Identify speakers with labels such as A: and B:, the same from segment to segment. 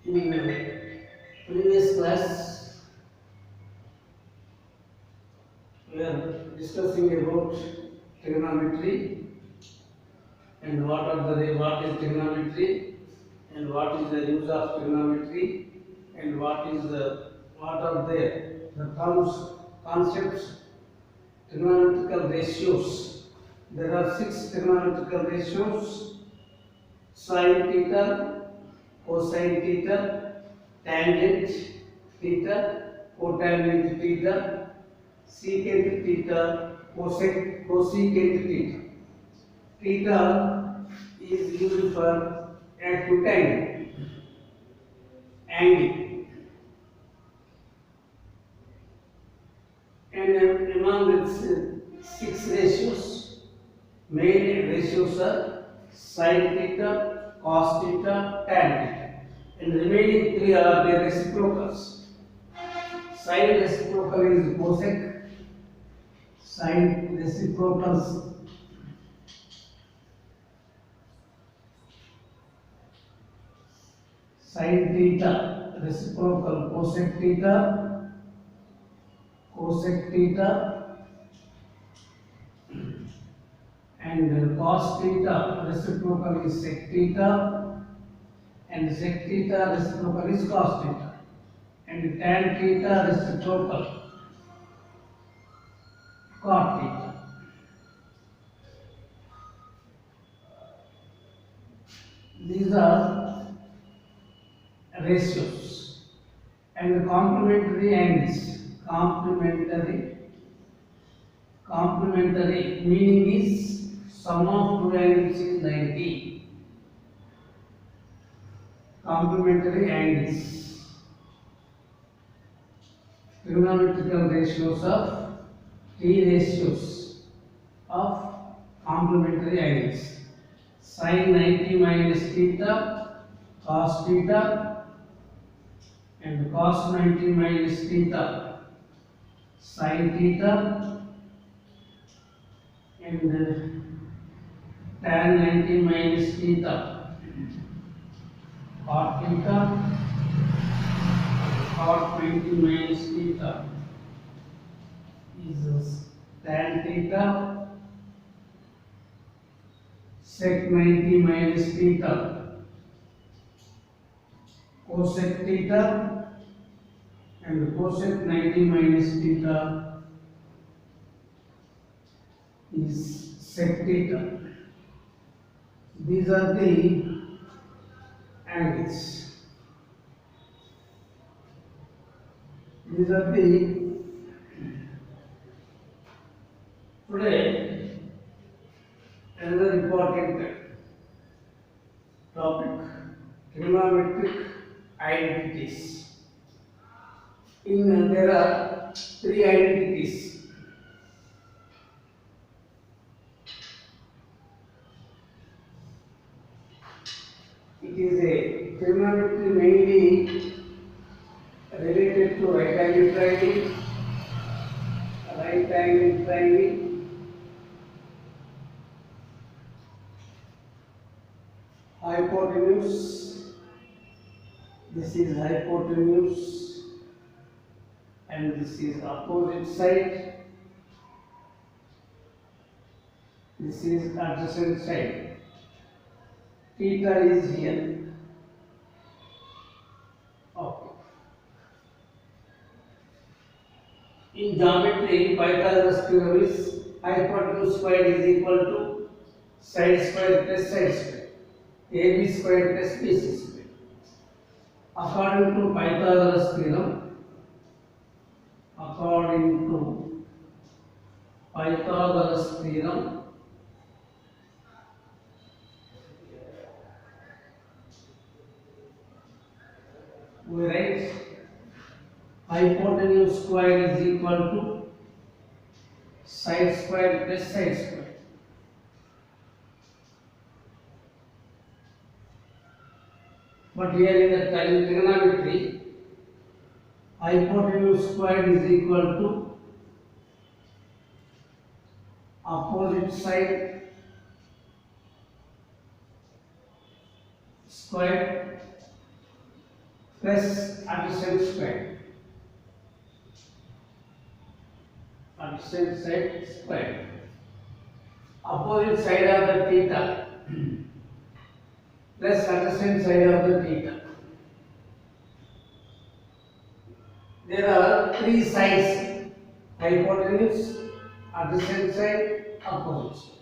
A: In previous class, we are discussing about trigonometry and what is trigonometry and what is the use of trigonometry and what are the terms, concepts, trigonometrical ratios. There are 6 trigonometrical ratios: sin theta, cosine theta, tangent theta, cotangent theta, secant theta, cosecant theta. Theta is used for acute angle, and among its 6 ratios, main ratios are sin theta, cos theta, tan theta, and remaining 3 are their reciprocals. Sin reciprocal is cosec, sin reciprocals sin theta reciprocal cosec theta, and cos theta reciprocal is sec theta, and sec theta reciprocal is cos theta, and tan theta reciprocal cot theta. These are ratios. And complementary angles. Complementary meaning is sum of two angles is 90. Complementary angles. Trigonometrical ratios of T ratios of complementary angles. Sin 90 minus theta, cos theta, and cos 90 minus theta, sin theta, and tan 90 minus theta, cot theta, cot 90 minus theta is tan theta, sec 90 minus theta, cosec theta, and cosec 90 minus theta is sec theta. These are the angles. These are the today another important topic: trigonometric identities. There are 3 identities. It is a trigonometry mainly related to right angle triangle, hypotenuse. This is hypotenuse, and this is opposite side. This is adjacent side. Theta is here. Okay. In geometry, Pythagoras theorem is hypotenuse squared is equal to side square plus side square, AB squared plus BC squared. According to Pythagoras theorem, we write hypotenuse squared is equal to side squared plus side squared. But here in the trigonometry, hypotenuse squared is equal to opposite side squared plus adjacent square. Adjacent side square. Opposite side of the theta plus adjacent side of the theta. There are three sides: hypotenuse, adjacent side, opposite side.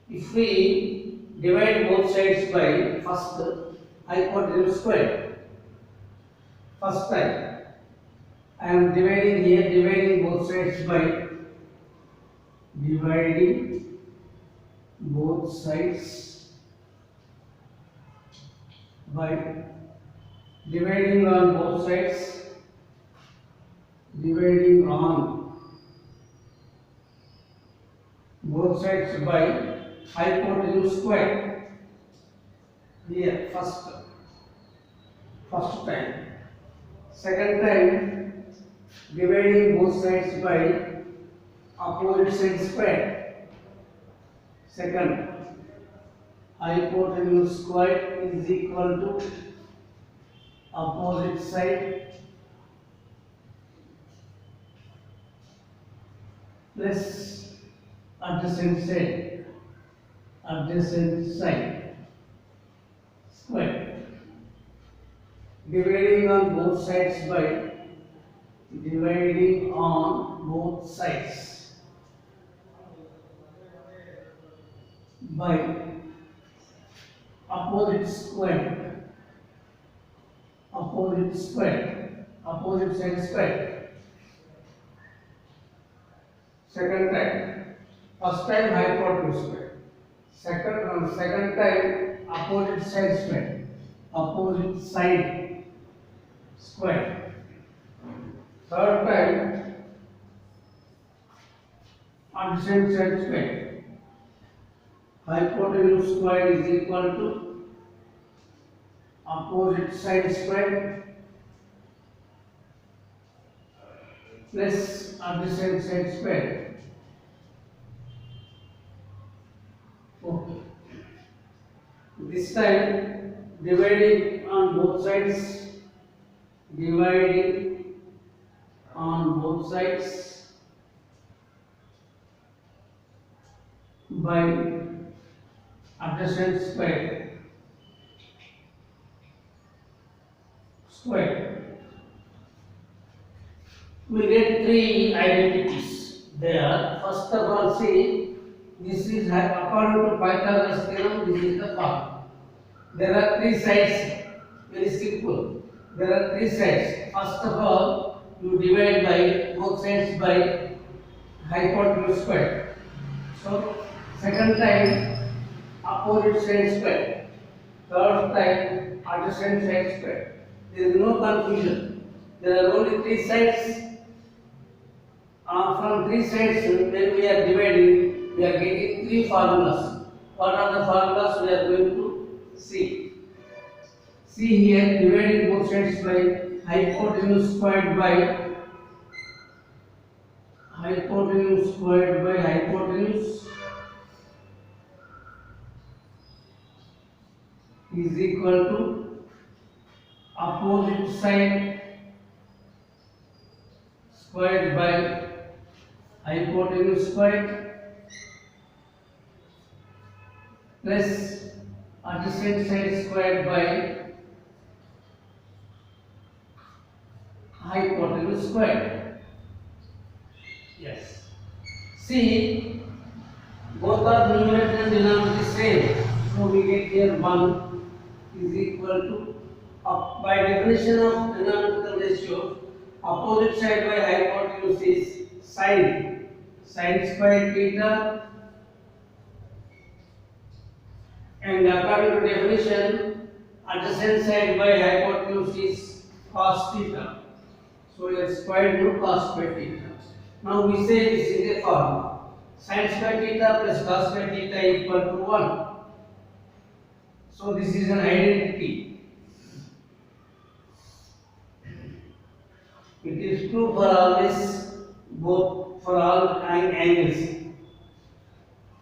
A: If we divide both sides by first hypotenuse square, first time I am dividing here, dividing both sides by dividing both sides by dividing on both sides, dividing on both sides by hypotenuse square. Here first time. Second time dividing both sides by opposite side square. Second, hypotenuse square is equal to opposite side plus adjacent side square. Dividing on both sides by dividing on both sides by opposite square, opposite side square. Second time, first time hypotenuse square. Second time opposite side square, opposite side square. Third time adjacent side square. Hypotenuse square is equal to opposite side square plus adjacent side square. Okay. This time dividing on both sides, dividing on both sides by adjacent square. We get three identities there. First of all, see, this is according to Pythagoras theorem, this is the form. There are three sides, very simple. There are three sides. First of all, you divide by both sides by hypotenuse square. So, second time, opposite side square. Third time, adjacent side square. There is no confusion. There are only three sides. From three sides, when we are dividing, we are getting three formulas. What are the formulas we are going to see? See here, dividing both sides by hypotenuse squared by hypotenuse is equal to opposite side squared by hypotenuse squared plus adjacent side squared by hypotenuse squared. Yes. See, both are numerator and denominator same. So we get here 1 is equal to, by definition of denominator ratio, opposite side by hypotenuse is sine square theta, and according to definition, adjacent side by hypotenuse is cos theta. So here square root cos square theta. Now we say this is a formula. Sin square theta plus cos square theta equal to 1. So this is an identity. It is true for always, both for all angles.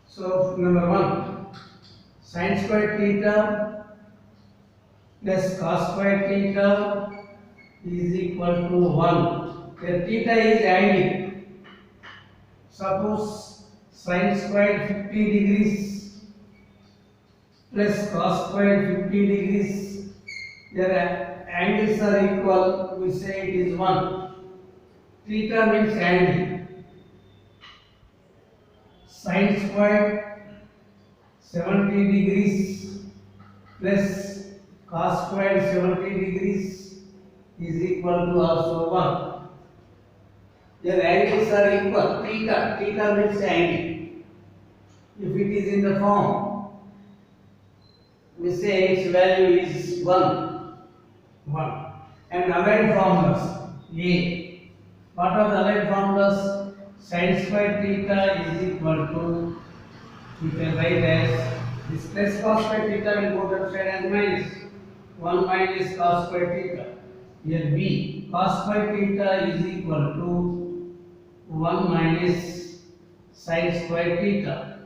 A: So number 1, sin square theta plus cos square theta is equal to 1. Where theta is angle. Suppose sin squared 50 degrees plus cos squared 50 degrees. Their angles are equal. We say it is 1. Theta means angle. Sin squared 70 degrees plus cos squared 70 degrees is equal to also 1. Their angles are equal. Theta means angle. If it is in the form, we say its value is 1. And allied formulas. A. What are the allied formulas? Sin squared theta is equal to, you can write as this plus cos squared theta will go that side and minus 1 minus cos squared theta. Here B. Cos squared theta is equal to 1 minus sin squared theta.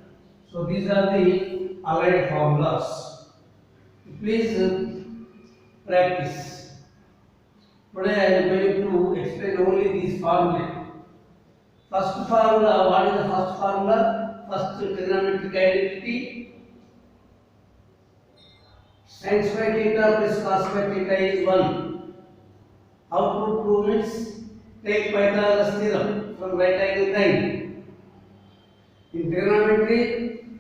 A: So these are the allied formulas. Please practice. Today I am going to explain only these formulae. First formula, what is the first formula? First trigonometric identity. Sin squared theta plus cos squared theta is 1. How to prove means take Pythagoras theorem from right angle triangle. In trigonometry,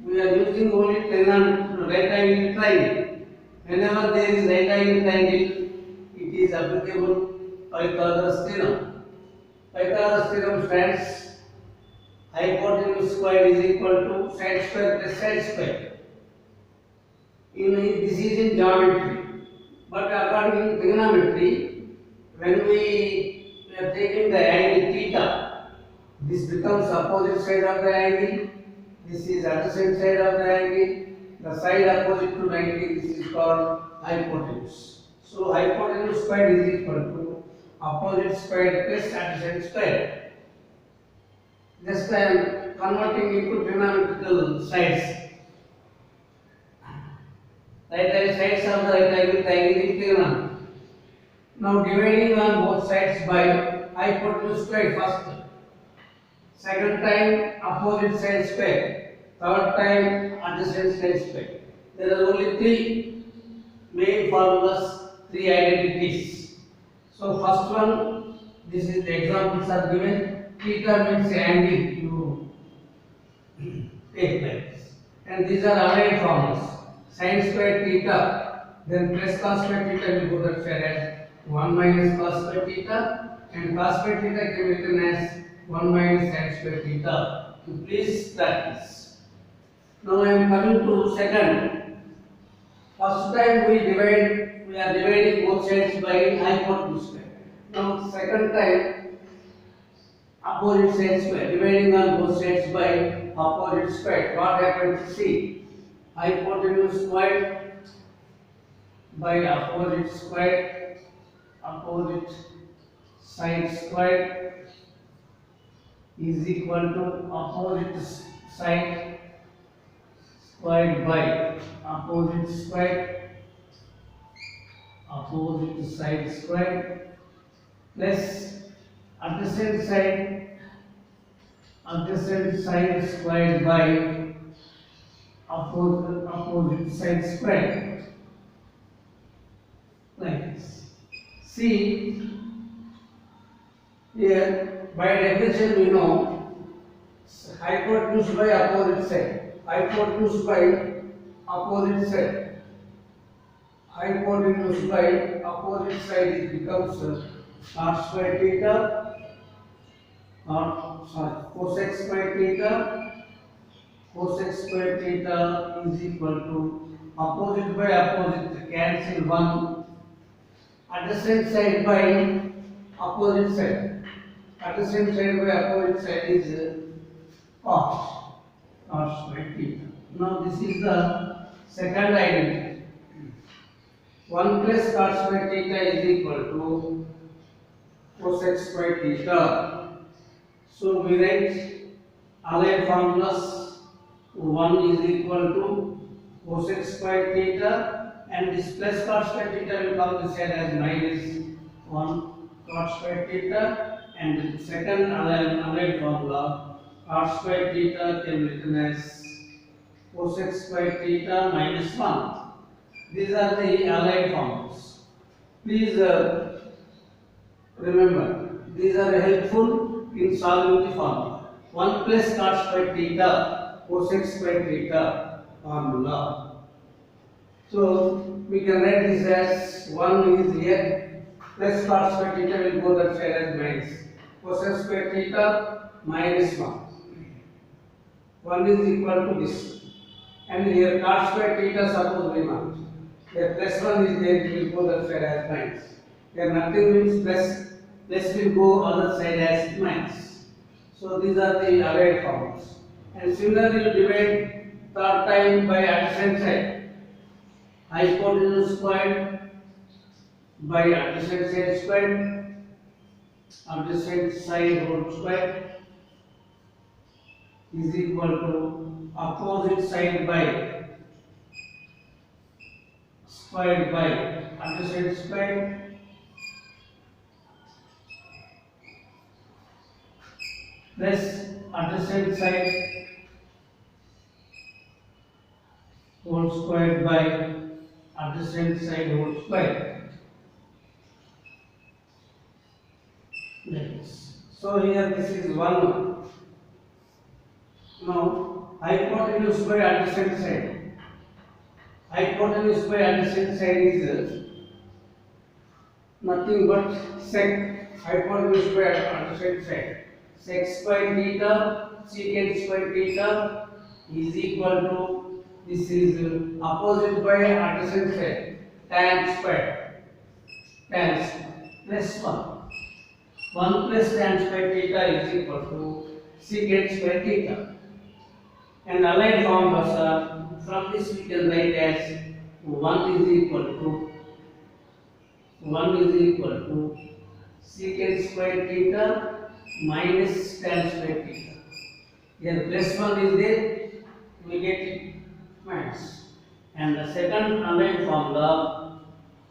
A: we are using only right angle triangle. Whenever there is right angle triangle, it is applicable Pythagoras theorem. Pythagoras theorem stands hypotenuse square is equal to sine square plus sine square. This is in geometry, but according to trigonometry, when we are taking the angle theta, this becomes opposite side of the angle. This is adjacent side of the angle. The side opposite to 90, this is called hypotenuse. So hypotenuse square is equal to opposite square plus adjacent square. Just I am converting into trigonometrical sides. Right angle sides of the right angle triangle is trigonometry. Now dividing on both sides by hypotenuse square first. Second time opposite side square. Third time adjacent side square. There are only 3 main formulas, 3 identities. So first one, this is the examples are given. Theta means angle, you take like this. And these are allied formulas. Sin squared theta, then plus cos squared theta will go that side as 1 minus cos squared theta, and cos squared theta can be written as 1 minus sin squared theta. So please practice. Now I am coming to second. First time we are dividing both sides by hypotenuse square. Now second time opposite side square, dividing on both sides by opposite square. What happens? See, hypotenuse square by opposite square, opposite side square is equal to opposite side squared by opposite square, opposite side square plus adjacent side squared by opposite side squared. Like this. See, here by definition we know hypotenuse by opposite side. Hypotenuse by opposite side. Hypotenuse by opposite side it becomes cos square theta. Cosec square theta. Cosec square theta is equal to opposite by opposite cancel 1. Adjacent side by opposite side. Adjacent side by opposite side is cos square theta. Now this is the second identity. 1 plus cos square theta is equal to cosec square theta. So we write allied formulas. 1 is equal to cosec square theta, and this plus cos square theta will come this side as minus 1 cot square theta, and second allied formula cot square theta can be written as cosec square theta minus 1. These are the allied formulas. Please remember, these are helpful in solving the formula. 1 plus cot square theta cosec square theta formula. So we can write this as 1 is here plus cot square theta will go that side as minus cosec square theta minus 1. 1 is equal to this, and here cot square theta suppose we want. Here plus 1 is there, it will go that side as minus. Here nothing means plus, plus will go other side as minus. So these are the allied formulas. And similarly you divide third time by adjacent side. Hypotenuse squared by adjacent side squared, adjacent side whole square is equal to opposite side by squared by adjacent square plus adjacent side whole squared by adjacent side whole square. Yes. So here this is 1. Now hypotenuse by adjacent side. Hypotenuse by adjacent side is nothing but sec hypotenuse by adjacent side. Sec square theta secant square theta is equal to, this is opposite by adjacent side, tan square plus 1. 1 plus tan square theta is equal to secant square theta. And allied formulas are, from this we can write as 1 is equal to secant square theta minus tan square theta. Here plus 1 is there, we get it minus. And the second allied formula,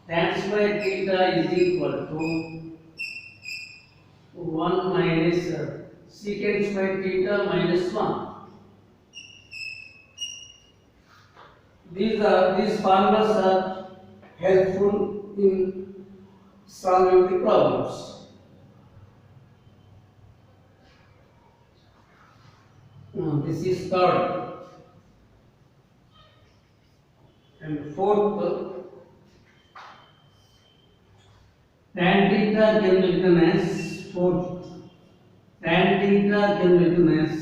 A: tan square theta is equal to 1 minus secant square theta minus 1. These formulas are helpful in solving the problems. Now this is third. And fourth, tan theta can be written as tan theta can be written as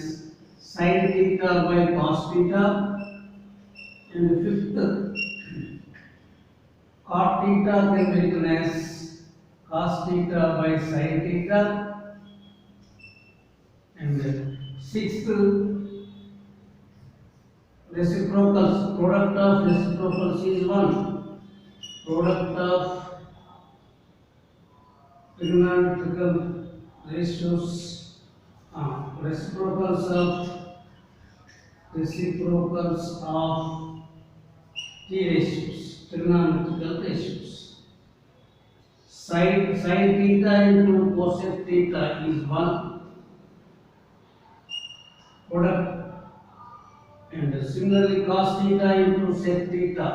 A: sin theta by cos theta. And fifth, cot theta can be written as cos theta by sin theta. And sixth, reciprocals, product of reciprocals is 1. Product of trigonometrical ratios, reciprocals of T ratios, trigonometrical ratios. Sin theta into cosec theta is 1 product, and similarly cos theta into sec theta,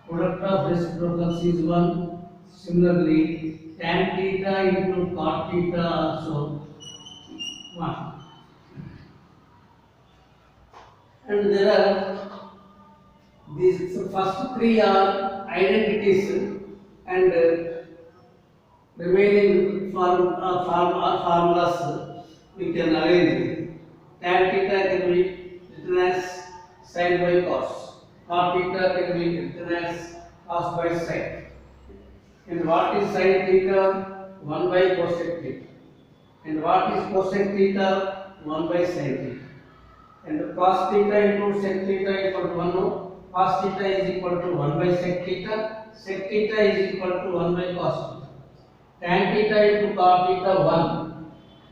A: product of reciprocals is 1. Similarly tan theta into cot theta also 1. And there are these first 3 are identities, and remaining formulas we can arrange. Tan theta can be written as sin by cos, cot theta can be written as cos by sin. And what is sin theta? 1 by cosec theta. And what is cosec theta? 1 by sin theta. And cos theta into sec theta equal to 1. Cos theta is equal to 1 by sec theta. Sec theta is equal to 1 by cos theta. Tan theta into cot theta 1.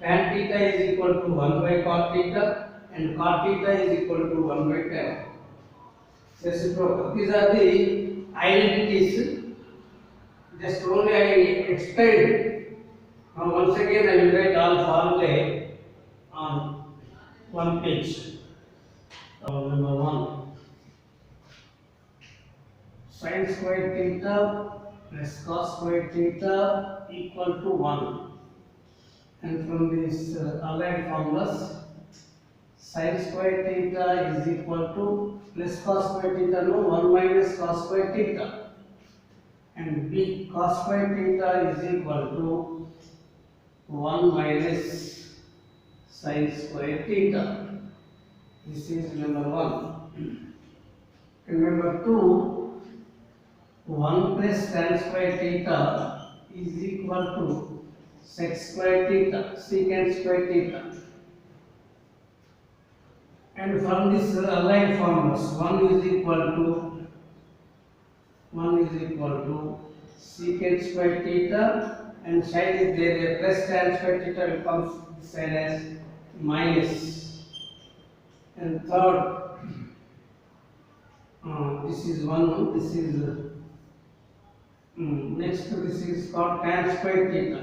A: Tan theta is equal to 1 by cot theta, and cot theta is equal to 1 by tan. Reciprocal. These are the identities. Just only I explained. Now once again I will write all formulae on one page. Number one, sin squared theta plus cos squared theta equal to 1. And from these allied formulas, sin squared theta is equal to plus cos squared theta, no, 1 minus cos squared theta. And b cos squared theta is equal to 1 minus sin squared theta. This is number 1. And number 2, 1 plus tan squared theta is equal to sec squared theta, secant squared theta. And from this allied formulas, 1 is equal to secant squared theta, and side is there, a plus tan squared theta will come this side as minus. And third, this is 1, this is next this is called tan squared theta.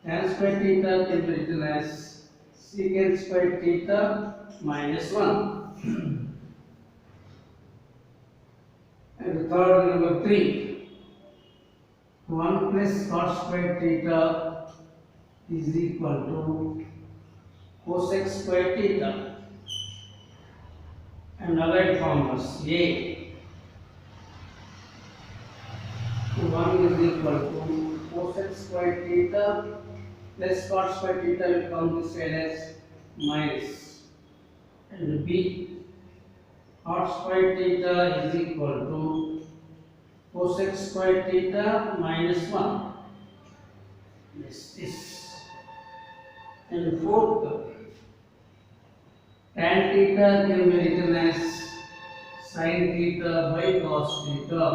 A: Tan squared theta can be written as secant squared theta minus 1. And third, number 3, 1 plus cos squared theta is equal to cosec squared theta. And allied formulas, a 1 is equal to cosec squared theta plus cot squared theta will come this side as minus. And b cot squared theta is equal to cosec squared theta minus 1. This. And fourth, tan theta can be written as sin theta by cos theta,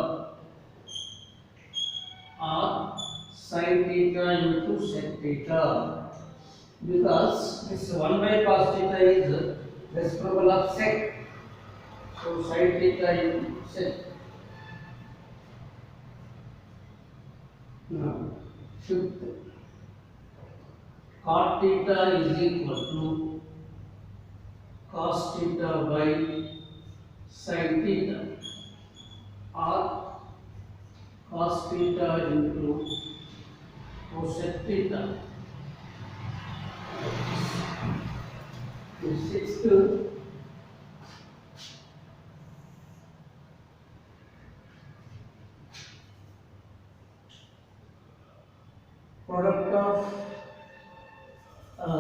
A: or sin theta into sec theta, because this 1 by cos theta is reciprocal of sec. So sin theta into sec. Now, fifth, cot theta is equal to cos theta by sin theta, or cos theta into cosec theta. The sixth, product of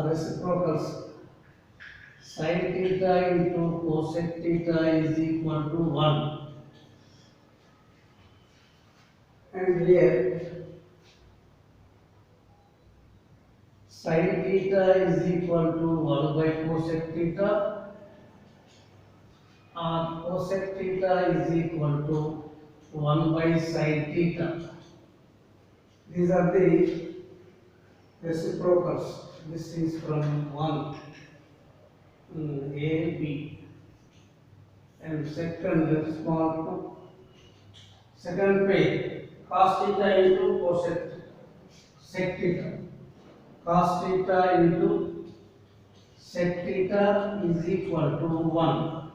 A: reciprocals, sin theta into cosec theta is equal to 1. And here sin theta is equal to 1 by cosec theta, or cosec theta is equal to 1 by sin theta. These are the reciprocals. This is from 1, A, B. And second pair, cos theta into cosec sec theta. Cos theta into sec theta is equal to 1.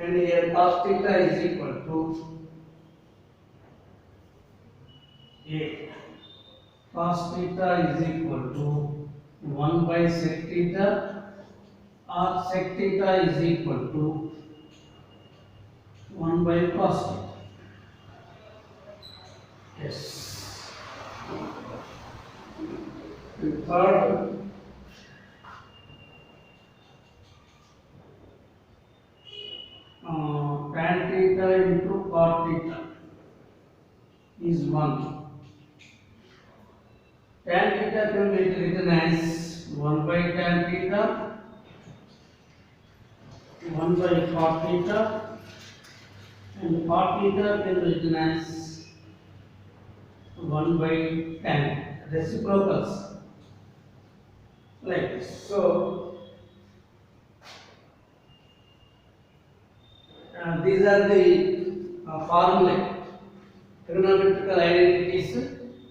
A: And here cos theta is equal to A. Cos theta is equal to 1 by sec theta, or sec theta is equal to 1 by cos theta. Yes. And third, tan theta into cot theta is 1. Tan theta can be written as 1 by tan theta, 1 by cot theta, and cot theta can be written as 1 by tan. Reciprocals like this. So these are the formulae Trigonometrical identity is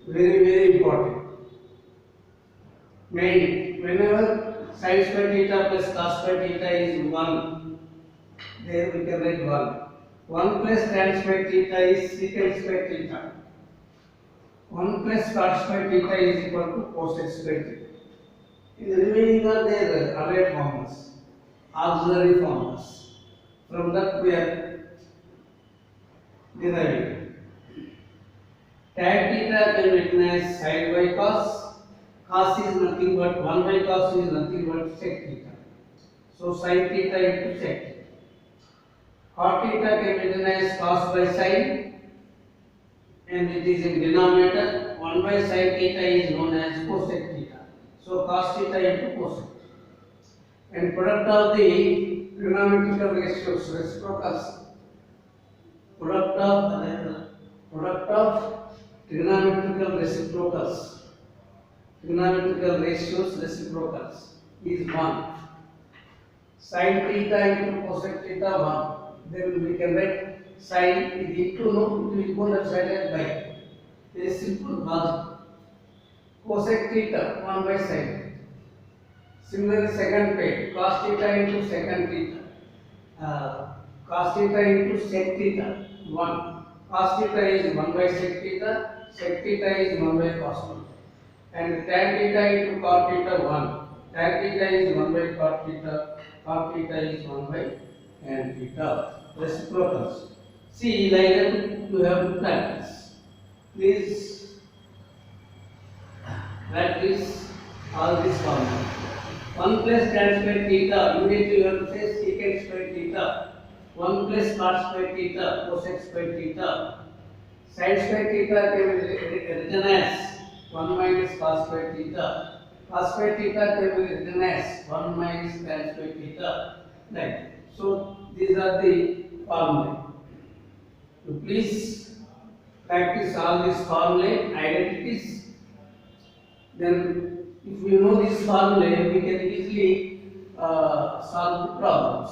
A: very important. Main, whenever sin square theta plus cos square theta is 1, there we can write 1. 1 plus tan square theta is secant square theta. 1 plus cos square theta is equal to cosec square theta. In the remaining are their other formulas, auxiliary formulas. From that we are deriving. Tan theta can be written as sin by cos. Cos is nothing but 1 by cos is nothing but sec theta. So sin theta into sec theta. Cot theta can be written as cos by sin, and it is in denominator. 1 by sin theta is known as cosec theta. So cos theta into cosec. And product of the trigonometrical ratios, reciprocals. Product of trigonometrical reciprocals. Trigonometrical ratios reciprocals is 1. Sin theta into cosec theta 1. Then we can write sin is into no, it will go left side as by. It is simple logic. Cosec theta 1 by sin. Similarly, second page, cos theta into secant theta. Cos theta into sec theta 1. Cos theta is 1 by sec theta is 1 by cos theta. And tan theta into cot theta 1. Tan theta is 1 by cot theta is 1 by tan theta. Reciprocals. See, like that you have to practice. Please practice all this formula. 1 plus tan square theta, immediately you have to say secant square theta. 1 plus cot square theta, cosec square theta. Sin square theta can be written as 1 minus cos square theta. Cos square theta can be written as 1 minus tan square theta. Right. So these are the formulae. So please practice all these formulae, identities. Then if we know this formulae, we can easily solve the problems.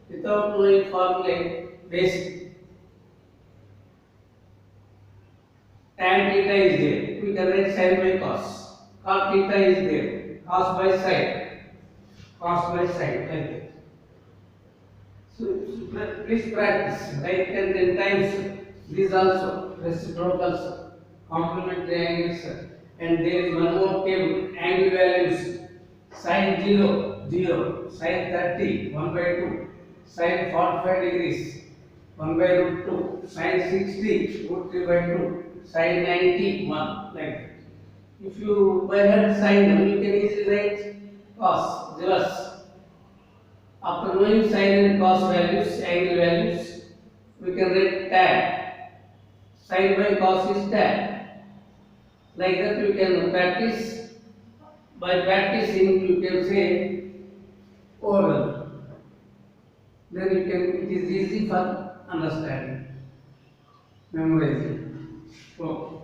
A: Without knowing formulae, basic. Tan theta is there. We can write sin by cos. Cot theta is there. Cos by sin. Cos by sin. Like that. So please practice. Write 10 times. These also reciprocals, complementary angles. And there is one more table, angle values. Sin 0, 0. Sin 30, 1 by 2. Sin 45 degrees, 1 by root 2. Sin 60, root 3 by 2. Sin 90, 1. Like that. If you by heart sin, you can easily write cos, reverse. After knowing sin and cos values, angle values, we can write tan. Sin by cos is tan. Like that you can practice. By practicing you can say oral. Then you can, it is easy for understanding, memorizing. Okay.